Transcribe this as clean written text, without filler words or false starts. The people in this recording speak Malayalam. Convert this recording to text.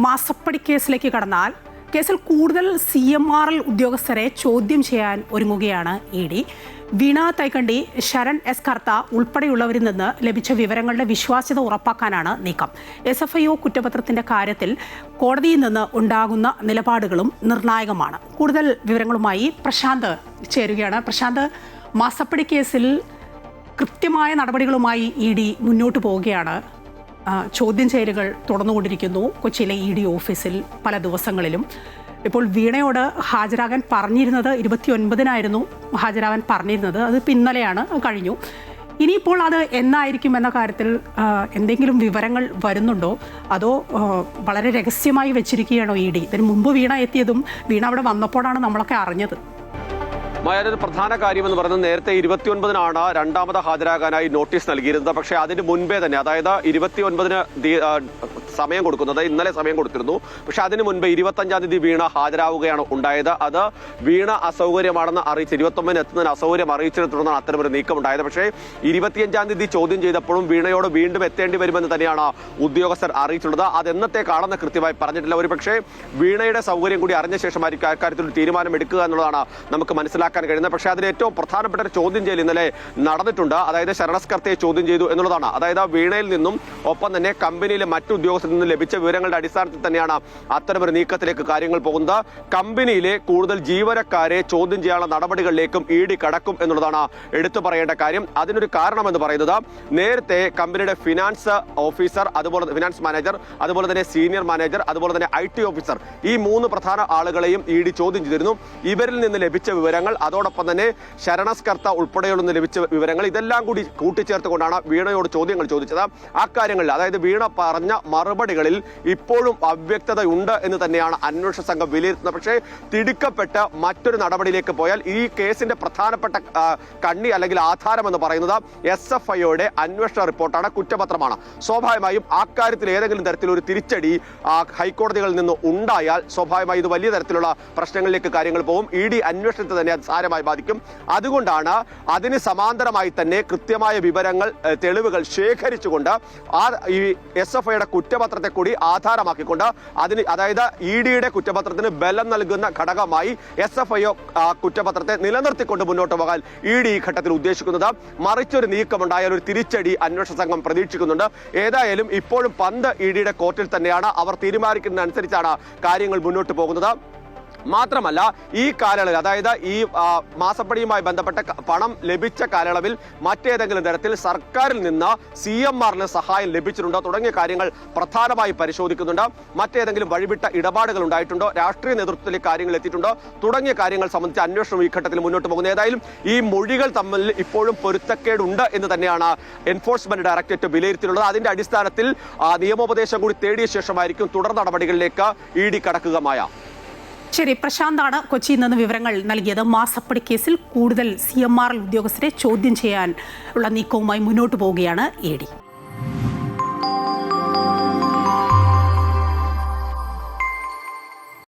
മാസപ്പടി കേസിലേക്ക് കടന്നാൽ കേസിൽ കൂടുതൽ CMRL ഉദ്യോഗസ്ഥരെ ചോദ്യം ചെയ്യാൻ ഒരുങ്ങുകയാണ് ED. വീണ തൈക്കണ്ടി, ശരൺ എസ് കർത്ത ഉൾപ്പെടെയുള്ളവരിൽ നിന്ന് ലഭിച്ച വിവരങ്ങളുടെ വിശ്വാസ്യത ഉറപ്പാക്കാനാണ് നീക്കം. SFIO കുറ്റപത്രത്തിന്റെ കാര്യത്തിൽ കോടതിയിൽ നിന്ന് ഉണ്ടാകുന്ന നിലപാടുകളും നിർണായകമാണ്. കൂടുതൽ വിവരങ്ങളുമായി പ്രശാന്ത് ചേരുകയാണ്. പ്രശാന്ത്, മാസപ്പടി കേസിൽ കൃത്യമായ നടപടികളുമായി ED മുന്നോട്ട് പോവുകയാണ്. ചോദ്യം ചെയ്യലുകൾ തുടർന്നുകൊണ്ടിരിക്കുന്നു കൊച്ചിയിലെ ED ഓഫീസിൽ പല ദിവസങ്ങളിലും. ഇപ്പോൾ വീണയോട് ഹാജരാകാൻ പറഞ്ഞിരുന്നത് 29-നായിരുന്നു ഹാജരാകാൻ പറഞ്ഞിരുന്നത്. അത് ഇന്നലെയാണ് കഴിഞ്ഞു. ഇനിയിപ്പോൾ അത് എന്നായിരിക്കും എന്ന കാര്യത്തിൽ എന്തെങ്കിലും വിവരങ്ങൾ വരുന്നുണ്ടോ, അതോ വളരെ രഹസ്യമായി വെച്ചിരിക്കുകയാണോ ED? ഇതിന് മുമ്പ് വീണ എത്തിയതും വീണ അവിടെ വന്നപ്പോഴാണ് നമ്മളൊക്കെ അറിഞ്ഞത്. ഒരു പ്രധാന കാര്യമെന്ന് പറയുന്നത് നേരത്തെ 29-നാണ് രണ്ടാമത് ഹാജരാകാനായി നോട്ടീസ് നൽകിയിരുന്നത്. പക്ഷേ അതിന് മുൻപേ തന്നെ, അതായത് 29-ന് സമയം കൊടുക്കുന്നത്, ഇന്നലെ സമയം കൊടുത്തിരുന്നു. പക്ഷെ അതിന് മുൻപ് 25-ാം തീയതി വീണ ഹാജരാവുകയാണ് ഉണ്ടായത്. അത് വീണ അസൗകര്യമാണെന്ന് അറിയിച്ച് 29-ന് എത്തുന്നതിന് അസൗകര്യം അറിയിച്ചതിനെ തുടർന്നാണ് അത്തരമൊരു നീക്കം ഉണ്ടായത്. പക്ഷേ 25-ാം തീയതി ചോദ്യം ചെയ്തപ്പോഴും വീണയോട് വീണ്ടും എത്തേണ്ടി വരുമെന്ന് തന്നെയാണ് ഉദ്യോഗസ്ഥർ അറിയിച്ചിട്ടുള്ളത്. അതെന്നത്തേക്കാണെന്ന് കൃത്യമായി പറഞ്ഞിട്ടില്ല. ഒരുപക്ഷെ വീണയുടെ സൗകര്യം കൂടി അറിഞ്ഞ ശേഷമായിരിക്കും അക്കാര്യത്തിൽ ഒരു തീരുമാനം എടുക്കുക എന്നുള്ളതാണ് നമുക്ക് മനസ്സിലാക്കാൻ കഴിയുന്നത്. പക്ഷേ അതിൽ ഏറ്റവും പ്രധാനപ്പെട്ട ഒരു ചോദ്യം ചെയ്യൽ ഇന്നലെ നടന്നിട്ടുണ്ട്. അതായത് ശരണസ് കർത്തയെ ചോദ്യം ചെയ്തു എന്നുള്ളതാണ്. അതായത് വീണയിൽ നിന്നും ഒപ്പം തന്നെ കമ്പനിയിലെ മറ്റു ഉദ്യോഗസ്ഥരിൽ നിന്ന് ലഭിച്ച വിവരങ്ങളുടെ അടിസ്ഥാനത്തിൽ തന്നെയാണ് അത്തരമൊരു നീക്കത്തിലേക്ക് കാര്യങ്ങൾ പോകുന്നത്. കമ്പനിയിലെ കൂടുതൽ ജീവനക്കാരെ ചോദ്യം ചെയ്യാനുള്ള നടപടികളിലേക്കും ED കടക്കും എന്നുള്ളതാണ് എടുത്തു പറയേണ്ട കാര്യം. അതിനൊരു കാരണമെന്ന് പറയുന്നത്, നേരത്തെ കമ്പനിയുടെ ഫിനാൻസ് ഓഫീസർ, അതുപോലെ ഫിനാൻസ് മാനേജർ, അതുപോലെ തന്നെ സീനിയർ മാനേജർ, അതുപോലെ തന്നെ IT ഓഫീസർ, ഈ 3 പ്രധാന ആളുകളെയും ED ചോദ്യം ചെയ്തിരുന്നു. ഇവരിൽ നിന്ന് ലഭിച്ച വിവരങ്ങൾ, അതോടൊപ്പം തന്നെ ശരണസ് കർത്ത ഉൾപ്പെടെയുള്ള ലഭിച്ച വിവരങ്ങൾ, ഇതെല്ലാം കൂടി കൂട്ടിച്ചേർത്തുകൊണ്ടാണ് വീണയോട് ചോദ്യങ്ങൾ ചോദിച്ചത്. ആ കാര്യങ്ങളിൽ, അതായത് വീണ പറഞ്ഞ മറുപടികളിൽ ഇപ്പോഴും അവ്യക്തതയുണ്ട് എന്ന് തന്നെയാണ് അന്വേഷണ സംഘം വിലയിരുത്തുന്നത്. പക്ഷേ തിടുക്കപ്പെട്ട് മറ്റൊരു നടപടിയിലേക്ക് പോയാൽ ഈ കേസിന്റെ പ്രധാനപ്പെട്ട കണ്ണി അല്ലെങ്കിൽ ആധാരം എന്ന് പറയുന്നത് SFIOയുടെ അന്വേഷണ റിപ്പോർട്ടാണ്, കുറ്റപത്രമാണ്. സ്വാഭാവികമായും അക്കാര്യത്തിൽ ഏതെങ്കിലും തരത്തിലൊരു തിരിച്ചടി ഹൈക്കോടതികളിൽ നിന്ന് ഉണ്ടായാൽ സ്വാഭാവികമായി ഇത് വലിയ തരത്തിലുള്ള പ്രശ്നങ്ങളിലേക്ക് കാര്യങ്ങൾ പോകും. ED അന്വേഷണത്തെ തന്നെ അത് സാരമായി ബാധിക്കും. അതുകൊണ്ടാണ് അതിന് സമാന്തരമായി തന്നെ കൃത്യമായ വിവരങ്ങൾ, തെളിവുകൾ ശേഖരിച്ചുകൊണ്ട് ഈ SFIയുടെ കുറ്റപത്രത്തെ കൂടി ആധാരമാക്കിക്കൊണ്ട് അതിന്, അതായത് EDയുടെ കുറ്റപത്രത്തിന് ബലം നൽകുന്ന ഘടകമായി SFIO കുറ്റപത്രത്തെ നിലനിർത്തിക്കൊണ്ട് മുന്നോട്ട് പോകാൻ ED ഈ ഘട്ടത്തിൽ ഉദ്ദേശിക്കുന്നത്. മറിച്ചൊരു നീക്കമുണ്ടായാൽ ഒരു തിരിച്ചടി അന്വേഷണ സംഘം പ്രതീക്ഷിക്കുന്നുണ്ട്. ഏതായാലും ഇപ്പോഴും പന്ത് EDയുടെ കോർട്ടിൽ തന്നെയാണ്. അവർ തീരുമാനിക്കുന്നതനുസരിച്ചാണ് കാര്യങ്ങൾ മുന്നോട്ട് പോകുന്നത്. മാത്രമല്ല, ഈ കാലയളവിൽ, അതായത് ഈ മാസപ്പടിയുമായി ബന്ധപ്പെട്ട പണം ലഭിച്ച കാലയളവിൽ മറ്റേതെങ്കിലും തരത്തിൽ സർക്കാരിൽ നിന്ന് CMRL സഹായം ലഭിച്ചിട്ടുണ്ടോ തുടങ്ങിയ കാര്യങ്ങൾ പ്രധാനമായി പരിശോധിക്കുന്നുണ്ട്. മറ്റേതെങ്കിലും വഴിവിട്ട ഇടപാടുകൾ ഉണ്ടായിട്ടുണ്ടോ, രാഷ്ട്രീയ നേതൃത്വത്തിലേക്ക് കാര്യങ്ങൾ എത്തിയിട്ടുണ്ടോ തുടങ്ങിയ കാര്യങ്ങൾ സംബന്ധിച്ച് അന്വേഷണം ഈ ഘട്ടത്തിൽ മുന്നോട്ട് പോകുന്നത്. ഏതായാലും ഈ മൊഴികൾ തമ്മിൽ ഇപ്പോഴും പൊരുത്തക്കേടുണ്ട് എന്ന് തന്നെയാണ് എൻഫോഴ്സ്മെന്റ് ഡയറക്ടറേറ്റ് വിലയിരുത്തിയിട്ടുള്ളത്. അതിന്റെ അടിസ്ഥാനത്തിൽ നിയമോപദേശം കൂടി തേടിയ ശേഷമായിരിക്കും തുടർ നടപടികളിലേക്ക് ED കടക്കുകമായ. ശരി, പ്രശാന്താണ് കൊച്ചിയിൽ നിന്ന് വിവരങ്ങൾ നൽകിയത്. മാസപ്പടി കേസിൽ കൂടുതൽ CMRL ഉദ്യോഗസ്ഥരെ ചോദ്യം ചെയ്യാൻ ഉള്ള നീക്കവുമായി മുന്നോട്ട് പോവുകയാണ് ED.